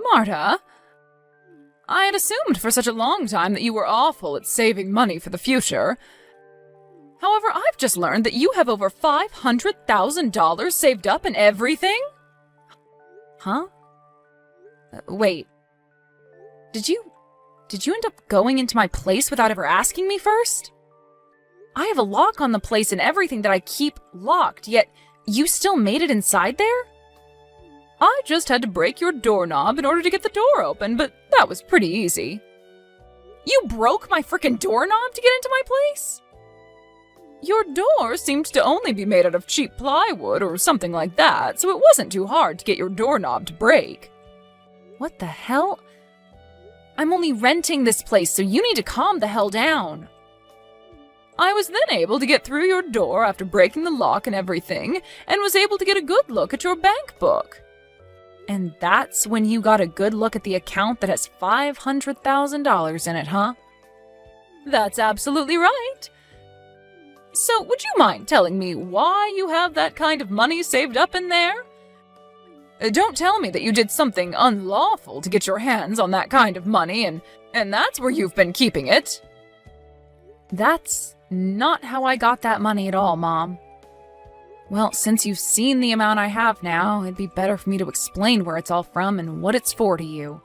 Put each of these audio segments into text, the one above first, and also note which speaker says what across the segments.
Speaker 1: Marta, I had assumed for such a long time that you were awful at saving money for the future. However, I've just learned that you have over $500,000 saved up and everything? Huh? Wait. Did you end up going into my place without ever asking me first? I have a lock on the place and everything that I keep locked, yet you still made it inside there? I just had to break your doorknob in order to get the door open, but that was pretty easy. You broke my frickin' doorknob to get into my place? Your door seemed to only be made out of cheap plywood or something like that, so it wasn't too hard to get your doorknob to break. What the hell? I'm only renting this place, so you need to calm the hell down. I was then able to get through your door after breaking the lock and everything, and was able to get a good look at your bank book. And that's when you got a good look at the account that has $500,000 in it, huh? That's absolutely right. So, would you mind telling me why you have that kind of money saved up in there? Don't tell me that you did something unlawful to get your hands on that kind of money, and that's where you've been keeping it. That's not how I got that money at all, Mom. Well, since you've seen the amount I have now, it'd be better for me to explain where it's all from and what it's for to you.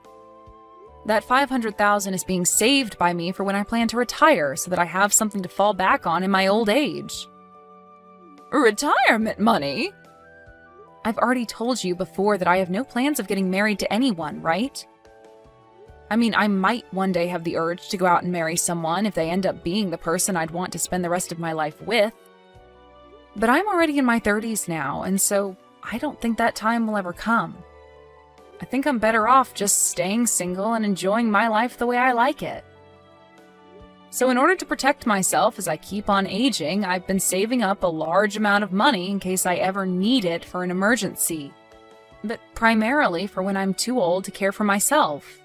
Speaker 1: That $500,000 is being saved by me for when I plan to retire, so that I have something to fall back on in my old age. Retirement money? I've already told you before that I have no plans of getting married to anyone, right? I mean, I might one day have the urge to go out and marry someone if they end up being the person I'd want to spend the rest of my life with. But I'm already in my 30s now, and so I don't think that time will ever come. I think I'm better off just staying single and enjoying my life the way I like it. So in order to protect myself as I keep on aging, I've been saving up a large amount of money in case I ever need it for an emergency. But primarily for when I'm too old to care for myself.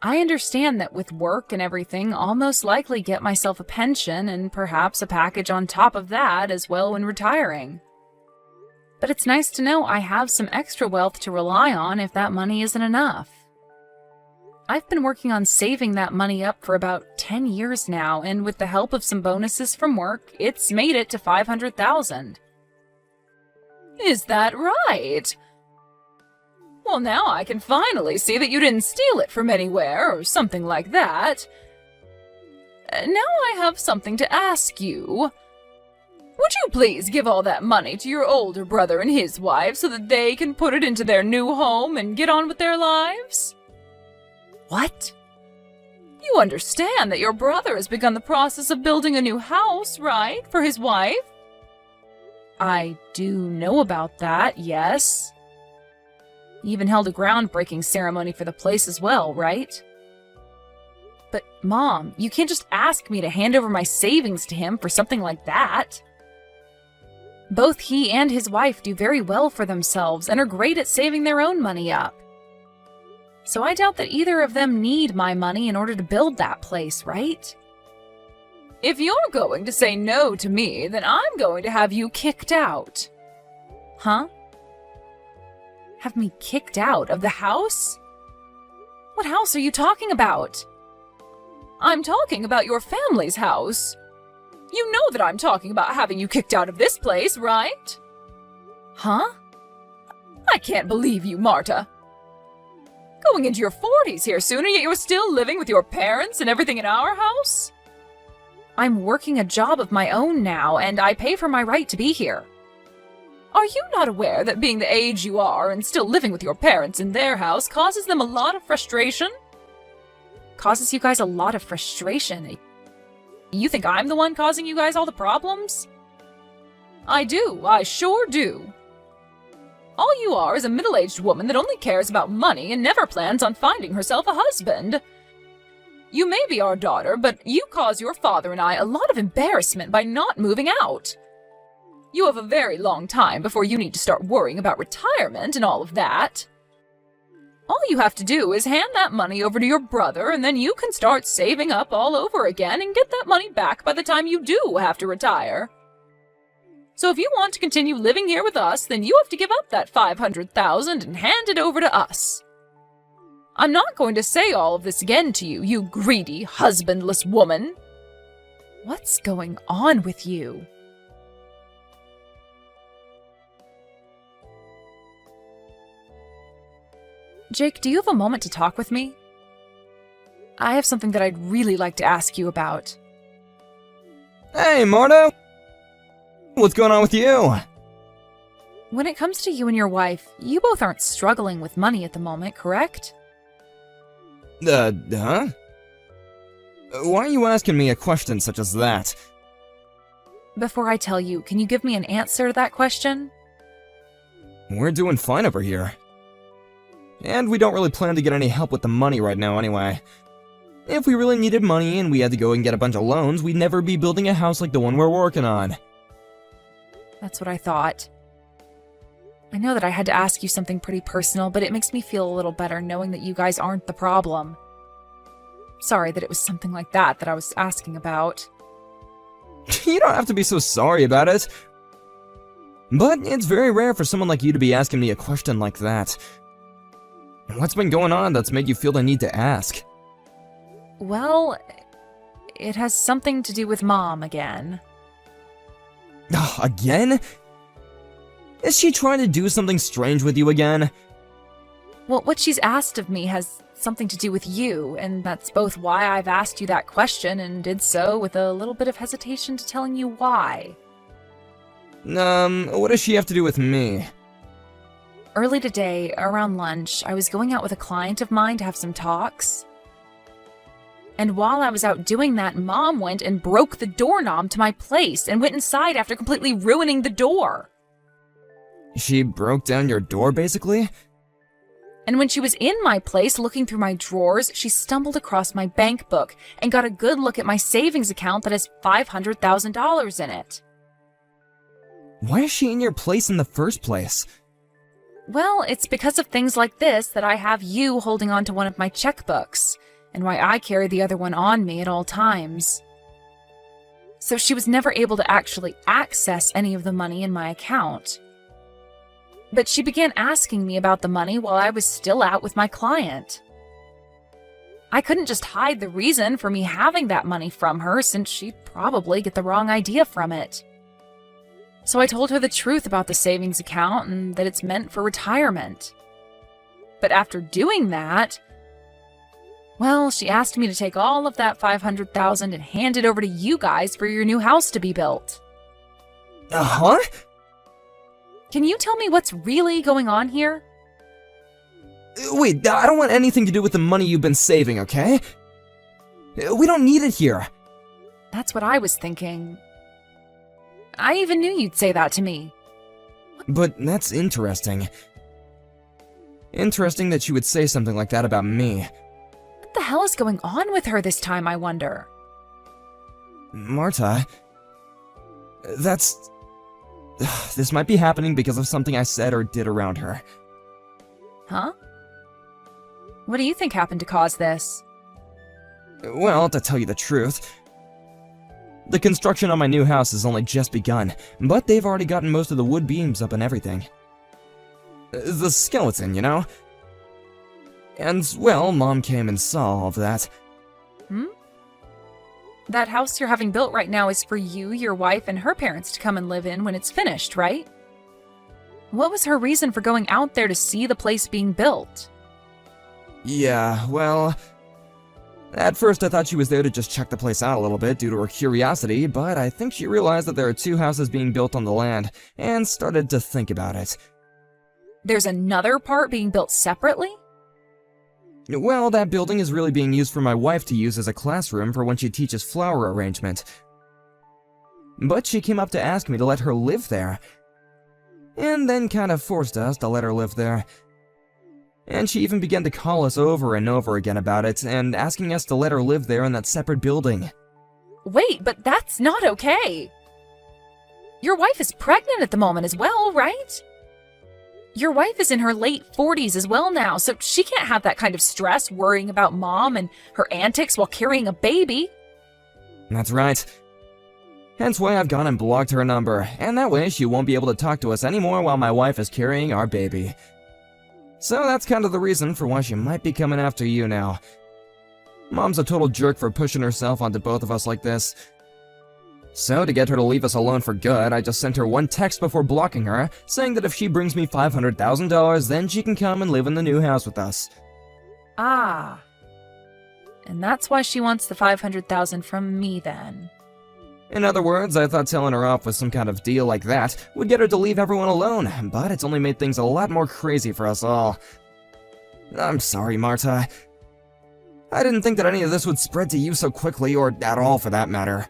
Speaker 1: I understand that with work and everything, I'll most likely get myself a pension and perhaps a package on top of that as well when retiring. But it's nice to know I have some extra wealth to rely on if that money isn't enough. I've been working on saving that money up for about 10 years now, and with the help of some bonuses from work, it's made it to $500,000. Is that right? Well, now I can finally see that you didn't steal it from anywhere or something like that. Now I have something to ask you. Would you please give all that money to your older brother and his wife so that they can put it into their new home and get on with their lives? What? You understand that your brother has begun the process of building a new house, right, for his wife? I do know about that, yes. He even held a groundbreaking ceremony for the place as well, right? But, Mom, you can't just ask me to hand over my savings to him for something like that. Both he and his wife do very well for themselves and are great at saving their own money up. So I doubt that either of them need my money in order to build that place, right? If you're going to say no to me, then I'm going to have you kicked out. Huh? Have me kicked out of the house? What house are you talking about? I'm talking about your family's house. You know that I'm talking about having you kicked out of this place, right? Huh? I can't believe you, Marta. Going into your 40s here soon, and yet you're still living with your parents and everything in our house? I'm working a job of my own now, and I pay for my right to be here. Are you not aware that being the age you are and still living with your parents in their house causes them a lot of frustration? Causes you guys a lot of frustration? You think I'm the one causing you guys all the problems? I do, I sure do. All you are is a middle-aged woman that only cares about money and never plans on finding herself a husband. You may be our daughter, but you cause your father and I a lot of embarrassment by not moving out. You have a very long time before you need to start worrying about retirement and all of that. All you have to do is hand that money over to your brother, and then you can start saving up all over again and get that money back by the time you do have to retire. So if you want to continue living here with us, then you have to give up that $500,000 and hand it over to us. I'm not going to say all of this again to you, you greedy, husbandless woman. What's going on with you? Jake, do you have a moment to talk with me? I have something that I'd really like to ask you about.
Speaker 2: Hey, Marta! What's going on with you?
Speaker 1: When it comes to you and your wife, you both aren't struggling with money at the moment, correct?
Speaker 2: Huh? Why are you asking me a question such as that?
Speaker 1: Before I tell you, can you give me an answer to that question?
Speaker 2: We're doing fine over here. And we don't really plan to get any help with the money right now anyway. If we really needed money and we had to go and get a bunch of loans, we'd never be building a house like the one we're working on.
Speaker 1: That's what I thought. I know that I had to ask you something pretty personal, but it makes me feel a little better knowing that you guys aren't the problem. Sorry that it was something like that I was asking about.
Speaker 2: You don't have to be so sorry about it. But it's very rare for someone like you to be asking me a question like that. What's been going on that's made you feel the need to ask?
Speaker 1: Well, it has something to do with Mom again.
Speaker 2: Again? Is she trying to do something strange with you again?
Speaker 1: Well, what she's asked of me has something to do with you, and that's both why I've asked you that question and did so with a little bit of hesitation to telling you why.
Speaker 2: What does she have to do with me?
Speaker 1: Early today, around lunch, I was going out with a client of mine to have some talks. And while I was out doing that, Mom went and broke the doorknob to my place and went inside after completely ruining the door.
Speaker 2: She broke down your door, basically?
Speaker 1: And when she was in my place looking through my drawers, she stumbled across my bank book and got a good look at my savings account that has $500,000 in it.
Speaker 2: Why is she in your place in the first place?
Speaker 1: Well, it's because of things like this that I have you holding on to one of my checkbooks, and why I carry the other one on me at all times. So she was never able to actually access any of the money in my account. But she began asking me about the money while I was still out with my client. I couldn't just hide the reason for me having that money from her, since she'd probably get the wrong idea from it. So I told her the truth about the savings account and that it's meant for retirement. But after doing that, well, she asked me to take all of that $500,000 and hand it over to you guys for your new house to be built.
Speaker 2: Huh?
Speaker 1: Can you tell me what's really going on here?
Speaker 2: Wait, I don't want anything to do with the money you've been saving, okay? We don't need it here.
Speaker 1: That's what I was thinking. I even knew you'd say that to me.
Speaker 2: But that's interesting. Interesting that she would say something like that about me.
Speaker 1: What the hell is going on with her this time, I wonder?
Speaker 2: Marta... This might be happening because of something I said or did around her.
Speaker 1: Huh? What do you think happened to cause this?
Speaker 2: Well, to tell you the truth, the construction on my new house has only just begun, but they've already gotten most of the wood beams up and everything. The skeleton, you know? And, well, Mom came and saw all of that.
Speaker 1: That house you're having built right now is for you, your wife, and her parents to come and live in when it's finished, right? What was her reason for going out there to see the place being built?
Speaker 2: Yeah, well... At first I thought she was there to just check the place out a little bit due to her curiosity, but I think she realized that there are 2 houses being built on the land, and started to think about it.
Speaker 1: There's another part being built separately?
Speaker 2: Well, that building is really being used for my wife to use as a classroom for when she teaches flower arrangement. But she came up to ask me to let her live there. And then kind of forced us to let her live there. And she even began to call us over and over again about it, and asking us to let her live there in that separate building.
Speaker 1: Wait, but that's not okay! Your wife is pregnant at the moment as well, right? Your wife is in her late 40s as well now, so she can't have that kind of stress worrying about Mom and her antics while carrying a baby.
Speaker 2: That's right. Hence why I've gone and blocked her number, and that way she won't be able to talk to us anymore while my wife is carrying our baby. So that's kind of the reason for why she might be coming after you now. Mom's a total jerk for pushing herself onto both of us like this. So to get her to leave us alone for good, I just sent her one text before blocking her, saying that if she brings me $500,000, then she can come and live in the new house with us.
Speaker 1: Ah. And that's why she wants the $500,000 from me then.
Speaker 2: In other words, I thought telling her off with some kind of deal like that would get her to leave everyone alone, but it's only made things a lot more crazy for us all. I'm sorry, Marta. I didn't think that any of this would spread to you so quickly, or at all for that matter.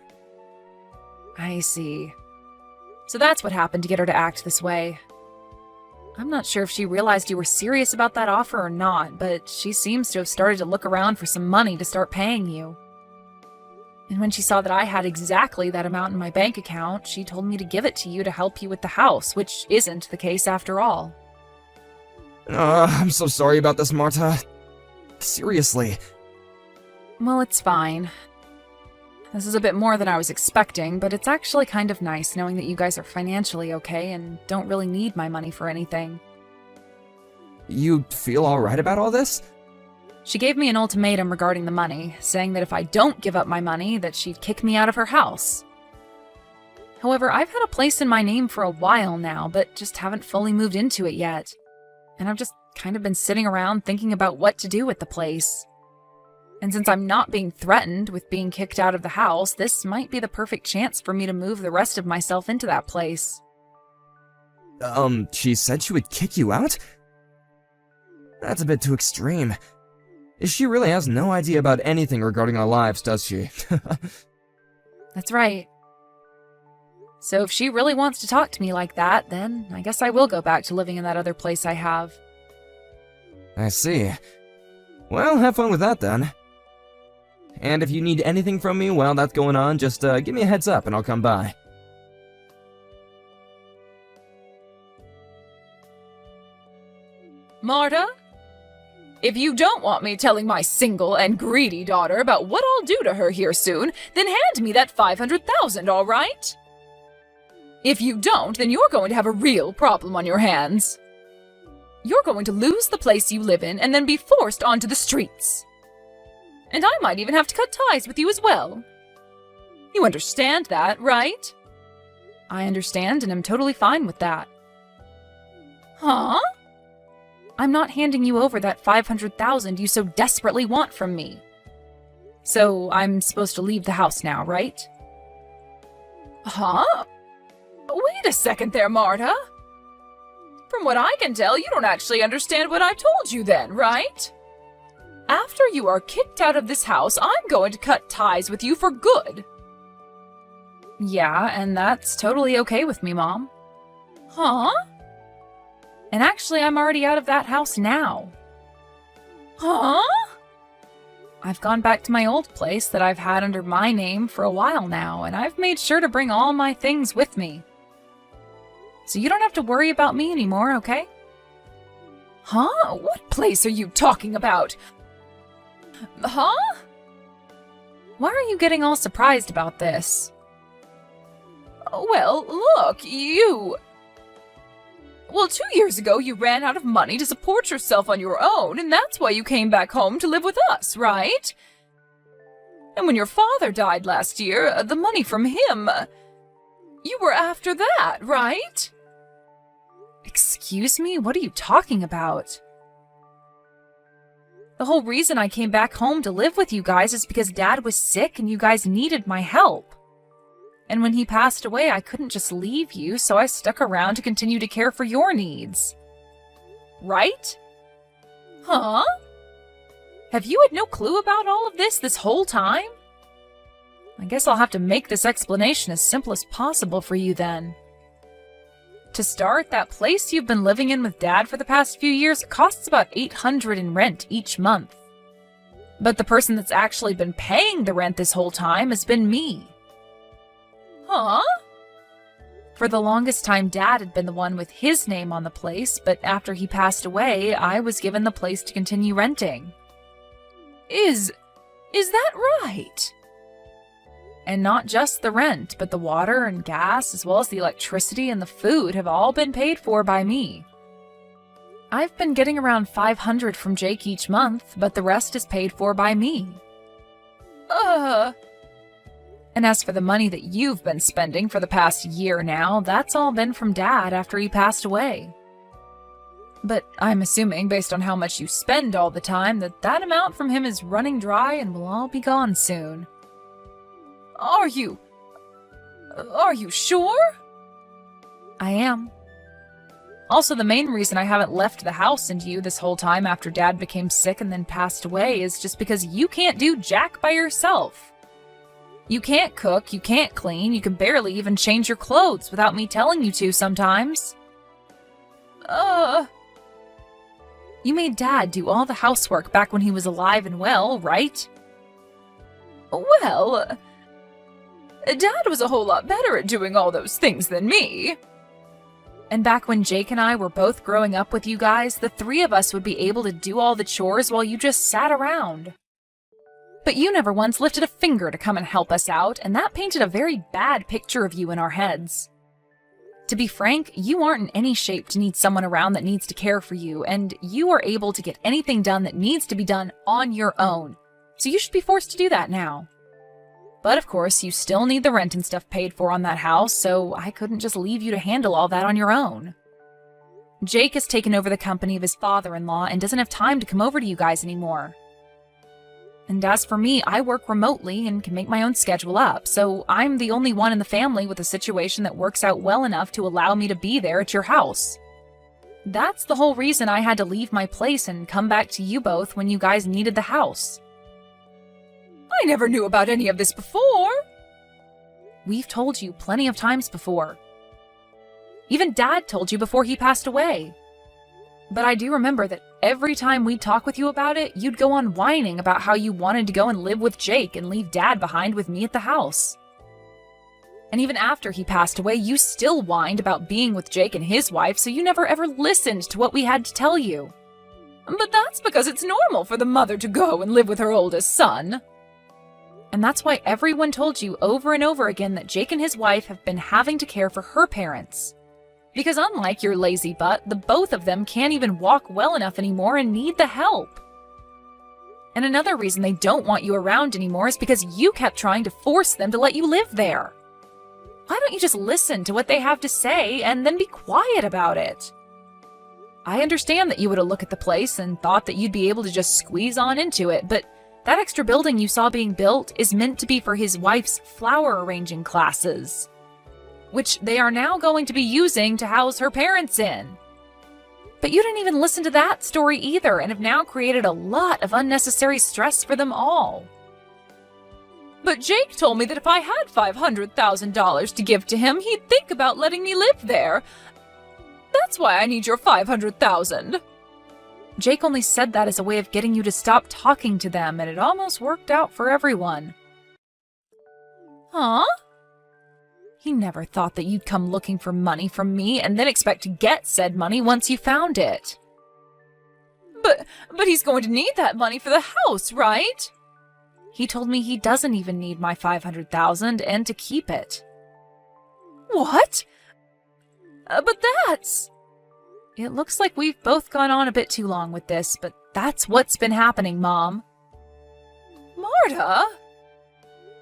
Speaker 1: I see. So that's what happened to get her to act this way. I'm not sure if she realized you were serious about that offer or not, but she seems to have started to look around for some money to start paying you. And when she saw that I had exactly that amount in my bank account, she told me to give it to you to help you with the house, which isn't the case after all.
Speaker 2: I'm so sorry about this, Marta. Seriously.
Speaker 1: Well, it's fine. This is a bit more than I was expecting, but it's actually kind of nice knowing that you guys are financially okay and don't really need my money for anything.
Speaker 2: You feel alright about all this?
Speaker 1: She gave me an ultimatum regarding the money, saying that if I don't give up my money, that she'd kick me out of her house. However, I've had a place in my name for a while now, but just haven't fully moved into it yet. And I've just kind of been sitting around thinking about what to do with the place. And since I'm not being threatened with being kicked out of the house, this might be the perfect chance for me to move the rest of myself into that place.
Speaker 2: She said she would kick you out? That's a bit too extreme. She really has no idea about anything regarding our lives, does she?
Speaker 1: That's right. So if she really wants to talk to me like that, then I guess I will go back to living in that other place I have.
Speaker 2: I see. Well, have fun with that then. And if you need anything from me while that's going on, just give me a heads up and I'll come by.
Speaker 1: Marta? If you don't want me telling my single and greedy daughter about what I'll do to her here soon, then hand me that $500,000, all right? If you don't, then you're going to have a real problem on your hands. You're going to lose the place you live in and then be forced onto the streets. And I might even have to cut ties with you as well. You understand that, right? I understand and am totally fine with that. Huh? I'm not handing you over that $500,000 you so desperately want from me. So I'm supposed to leave the house now, right? Huh? Wait a second there, Marta. From what I can tell, you don't actually understand what I told you then, right? After you are kicked out of this house, I'm going to cut ties with you for good. Yeah, and that's totally okay with me, Mom. Huh? And actually, I'm already out of that house now. Huh? I've gone back to my old place that I've had under my name for a while now, and I've made sure to bring all my things with me. So you don't have to worry about me anymore, okay? Huh? What place are you talking about? Huh? Why are you getting all surprised about this? Well, look, Well, 2 years ago you ran out of money to support yourself on your own, and that's why you came back home to live with us, right? And when your father died last year, the money from him, you were after that, right? Excuse me? What are you talking about? The whole reason I came back home to live with you guys is because Dad was sick and you guys needed my help. And when he passed away, I couldn't just leave you, so I stuck around to continue to care for your needs. Right? Huh? Have you had no clue about all of this whole time? I guess I'll have to make this explanation as simple as possible for you then. To start, that place you've been living in with Dad for the past few years costs about $800 in rent each month. But the person that's actually been paying the rent this whole time has been me. Huh? For the longest time, Dad had been the one with his name on the place, but after he passed away, I was given the place to continue renting. Is that right? And not just the rent, but the water and gas, as well as the electricity and the food have all been paid for by me. I've been getting around $500 from Jake each month, but the rest is paid for by me. And as for the money that you've been spending for the past year now, that's all been from Dad after he passed away. But I'm assuming, based on how much you spend all the time, that amount from him is running dry and will all be gone soon. Are you sure? I am. Also, the main reason I haven't left the house and you this whole time after Dad became sick and then passed away is just because you can't do jack by yourself. You can't cook, you can't clean, you can barely even change your clothes without me telling you to sometimes. You made Dad do all the housework back when he was alive and well, right? Well, Dad was a whole lot better at doing all those things than me. And back when Jake and I were both growing up with you guys, the three of us would be able to do all the chores while you just sat around. But you never once lifted a finger to come and help us out, and that painted a very bad picture of you in our heads. To be frank, you aren't in any shape to need someone around that needs to care for you, and you are able to get anything done that needs to be done on your own. So you should be forced to do that now. But of course, you still need the rent and stuff paid for on that house, so I couldn't just leave you to handle all that on your own. Jake has taken over the company of his father-in-law and doesn't have time to come over to you guys anymore. And as for me, I work remotely and can make my own schedule up, so I'm the only one in the family with a situation that works out well enough to allow me to be there at your house. That's the whole reason I had to leave my place and come back to you both when you guys needed the house. I never knew about any of this before. We've told you plenty of times before. Even Dad told you before he passed away. But I do remember that every time we'd talk with you about it, you'd go on whining about how you wanted to go and live with Jake and leave Dad behind with me at the house. And even after he passed away, you still whined about being with Jake and his wife, so you never ever listened to what we had to tell you. But that's because it's normal for the mother to go and live with her oldest son. And that's why everyone told you over and over again that Jake and his wife have been having to care for her parents. Because unlike your lazy butt, the both of them can't even walk well enough anymore and need the help. And another reason they don't want you around anymore is because you kept trying to force them to let you live there. Why don't you just listen to what they have to say and then be quiet about it? I understand that you would have looked at the place and thought that you'd be able to just squeeze on into it, but that extra building you saw being built is meant to be for his wife's flower arranging classes, which they are now going to be using to house her parents in. But you didn't even listen to that story either and have now created a lot of unnecessary stress for them all. But Jake told me that if I had $500,000 to give to him, he'd think about letting me live there. That's why I need your $500,000. Jake only said that as a way of getting you to stop talking to them, and it almost worked out for everyone. Huh? He never thought that you'd come looking for money from me and then expect to get said money once you found it. But he's going to need that money for the house, right? He told me he doesn't even need my $500,000 and to keep it. What? But that's... It looks like we've both gone on a bit too long with this, but that's what's been happening, Mom. Marta?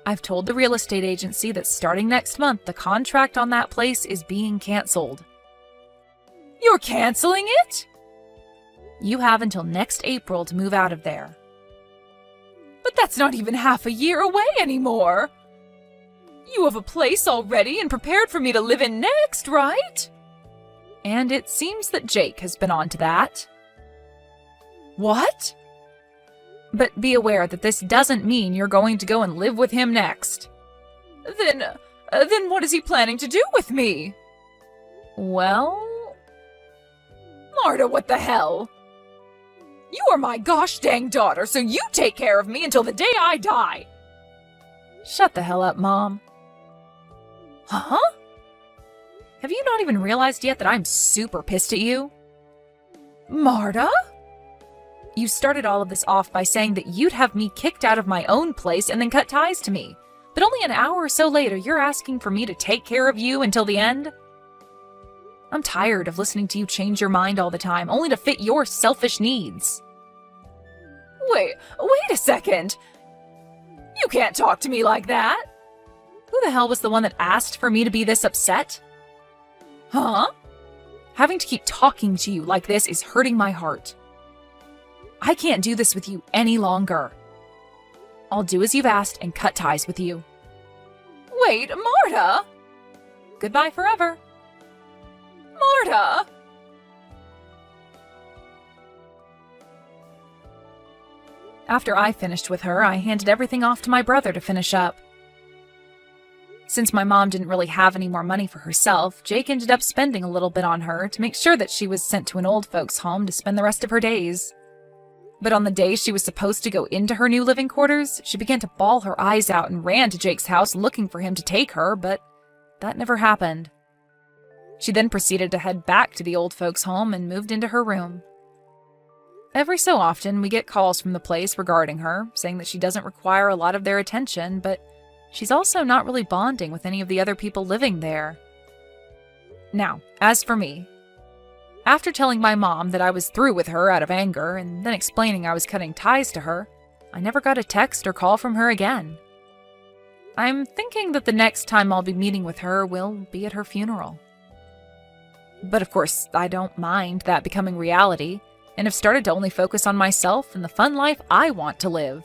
Speaker 1: I've told the real estate agency that starting next month, the contract on that place is being canceled. You're canceling it? You have until next April to move out of there. But that's not even half a year away anymore. You have a place already and prepared for me to live in next, right? And it seems that Jake has been on to that. What? But be aware that this doesn't mean you're going to go and live with him next. Then what is he planning to do with me? Well... Marta, what the hell? You are my gosh dang daughter, so you take care of me until the day I die. Shut the hell up, Mom. Huh? Have you not even realized yet that I'm super pissed at you? Marta? You started all of this off by saying that you'd have me kicked out of my own place and then cut ties to me. But only an hour or so later, you're asking for me to take care of you until the end? I'm tired of listening to you change your mind all the time, only to fit your selfish needs. Wait a second! You can't talk to me like that! Who the hell was the one that asked for me to be this upset? Huh? Having to keep talking to you like this is hurting my heart. I can't do this with you any longer. I'll do as you've asked and cut ties with you. Wait, Marta! Goodbye forever. Marta! After I finished with her, I handed everything off to my brother to finish up. Since my mom didn't really have any more money for herself, Jake ended up spending a little bit on her to make sure that she was sent to an old folks' home to spend the rest of her days. But on the day she was supposed to go into her new living quarters, she began to bawl her eyes out and ran to Jake's house looking for him to take her, but that never happened. She then proceeded to head back to the old folks' home and moved into her room. Every so often, we get calls from the place regarding her, saying that she doesn't require a lot of their attention, but she's also not really bonding with any of the other people living there. Now, as for me, after telling my mom that I was through with her out of anger and then explaining I was cutting ties to her, I never got a text or call from her again. I'm thinking that the next time I'll be meeting with her will be at her funeral. But of course, I don't mind that becoming reality, and have started to only focus on myself and the fun life I want to live.